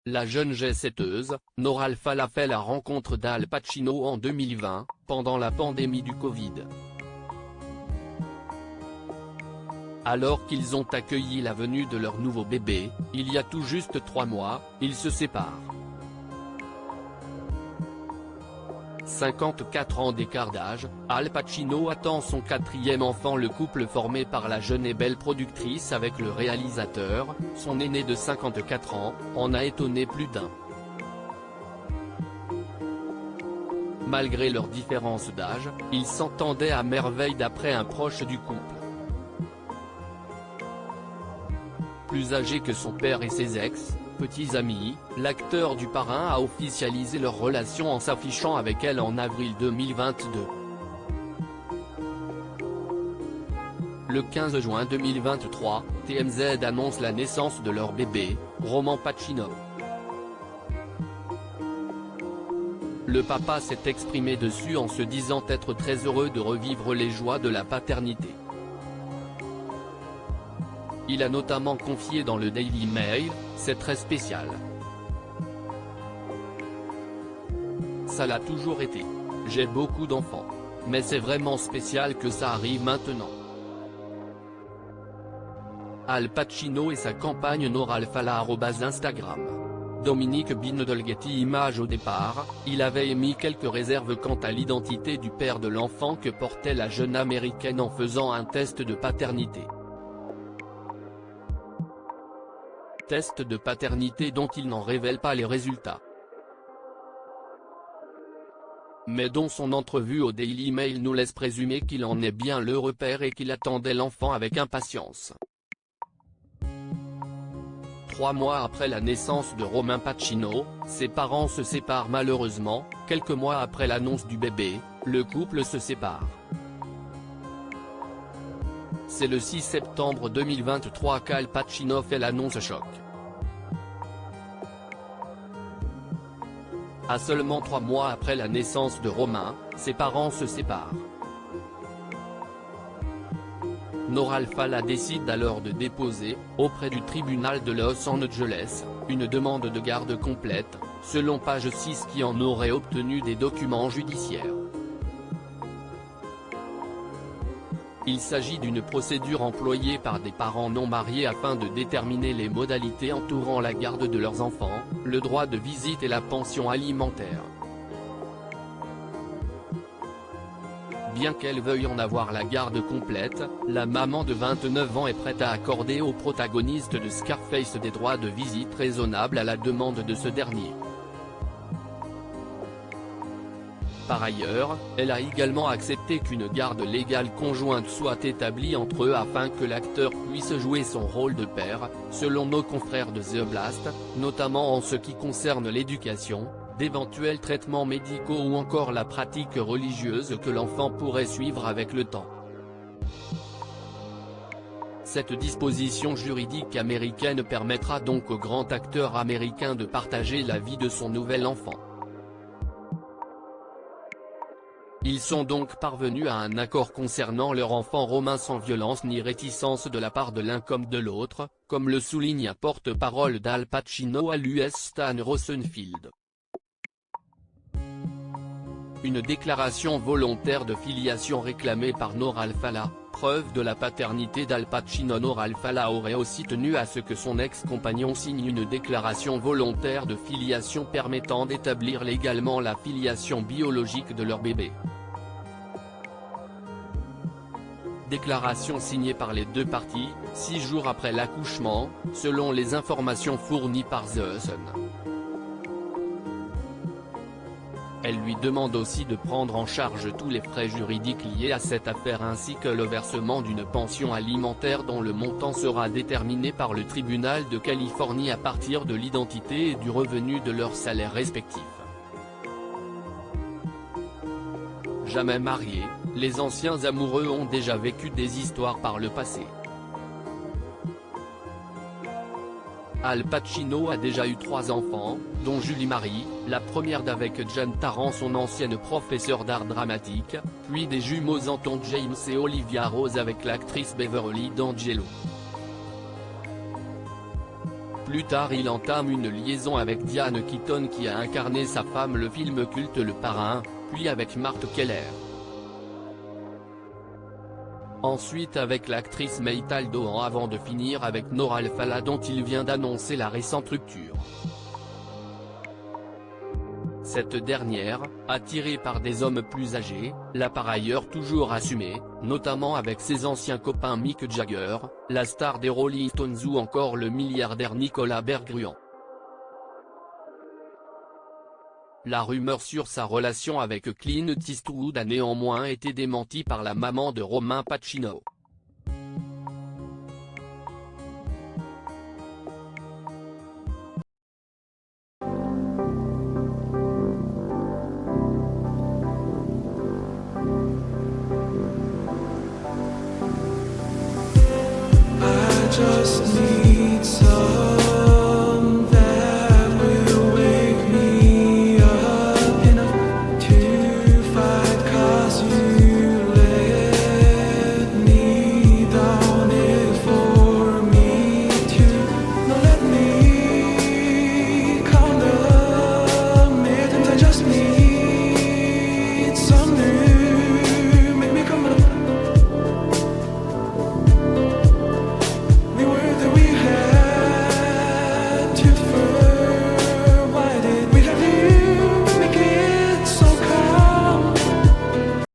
La jeune jet-setteuse, Nora Alfallah fait la rencontre d'Al Pacino en 2020, pendant la pandémie du Covid. Alors qu'ils ont accueilli la venue de leur nouveau bébé, il y a tout juste 3 mois, ils se séparent. 54 ans d'écart d'âge, Al Pacino attend son 4e enfant. Le couple formé par la jeune et belle productrice avec le réalisateur, son aîné de 54 ans, en a étonné plus d'un. Malgré leurs différences d'âge, ils s'entendaient à merveille d'après un proche du couple. Plus âgé que son père et ses petits amis, l'acteur du Parrain a officialisé leur relation en s'affichant avec elle en avril 2022. Le 15 juin 2023, TMZ annonce la naissance de leur bébé, Roman Pacino. Le papa s'est exprimé dessus en se disant être très heureux de revivre les joies de la paternité. Il a notamment confié dans le Daily Mail, « C'est très spécial. Ça l'a toujours été. J'ai beaucoup d'enfants. Mais c'est vraiment spécial que ça arrive maintenant. » Al Pacino et sa compagne Nora Alfallah @Instagram. Dominique Binedolgetti. Image. Au départ, il avait émis quelques réserves quant à l'identité du père de l'enfant que portait la jeune américaine en faisant un test de paternité. Test de paternité dont il n'en révèle pas les résultats. Mais dont son entrevue au Daily Mail nous laisse présumer qu'il en est bien l'heureux père et qu'il attendait l'enfant avec impatience. 3 mois après la naissance de Roman Pacino, ses parents se séparent malheureusement. Quelques mois après l'annonce du bébé, le couple se sépare. C'est le 6 septembre 2023 qu'Al Pacino fait l'annonce choc. À seulement 3 mois après la naissance de Roman, ses parents se séparent. Nora Alfallah décide alors de déposer, auprès du tribunal de Los Angeles, une demande de garde complète, selon Page 6 qui en aurait obtenu des documents judiciaires. Il s'agit d'une procédure employée par des parents non mariés afin de déterminer les modalités entourant la garde de leurs enfants, le droit de visite et la pension alimentaire. Bien qu'elle veuille en avoir la garde complète, la maman de 29 ans est prête à accorder au protagoniste de Scarface des droits de visite raisonnables à la demande de ce dernier. Par ailleurs, elle a également accepté qu'une garde légale conjointe soit établie entre eux afin que l'acteur puisse jouer son rôle de père, selon nos confrères de The Blast, notamment en ce qui concerne l'éducation, d'éventuels traitements médicaux ou encore la pratique religieuse que l'enfant pourrait suivre avec le temps. Cette disposition juridique américaine permettra donc au grand acteur américain de partager la vie de son nouvel enfant. Ils sont donc parvenus à un accord concernant leur enfant Roman sans violence ni réticence de la part de l'un comme de l'autre, comme le souligne un porte-parole d'Al Pacino à l'US Stan Rosenfield. Une déclaration volontaire de filiation réclamée par Nora Alfallah, preuve de la paternité d'Al Pacino. Nora Alfallah aurait aussi tenu à ce que son ex-compagnon signe une déclaration volontaire de filiation permettant d'établir légalement la filiation biologique de leur bébé. Déclaration signée par les deux parties, 6 jours après l'accouchement, selon les informations fournies par The Sun. Elle lui demande aussi de prendre en charge tous les frais juridiques liés à cette affaire ainsi que le versement d'une pension alimentaire dont le montant sera déterminé par le tribunal de Californie à partir de l'identité et du revenu de leurs salaires respectifs. Jamais mariés, les anciens amoureux ont déjà vécu des histoires par le passé. Al Pacino a déjà eu 3 enfants, dont Julie Marie, la première d'avec Jan Tarrant son ancienne professeure d'art dramatique, puis des jumeaux Anton James et Olivia Rose avec l'actrice Beverly D'Angelo. Plus tard il entame une liaison avec Diane Keaton qui a incarné sa femme le film culte Le Parrain, puis avec Marthe Keller. Ensuite avec l'actrice Maytal Dohan avant de finir avec Nora Al-Fallah dont il vient d'annoncer la récente rupture. Cette dernière, attirée par des hommes plus âgés, l'a par ailleurs toujours assumé, notamment avec ses anciens copains Mick Jagger, la star des Rolling Stones ou encore le milliardaire Nicolas Berggruen. La rumeur sur sa relation avec Clint Eastwood a néanmoins été démentie par la maman de Romain Pacino.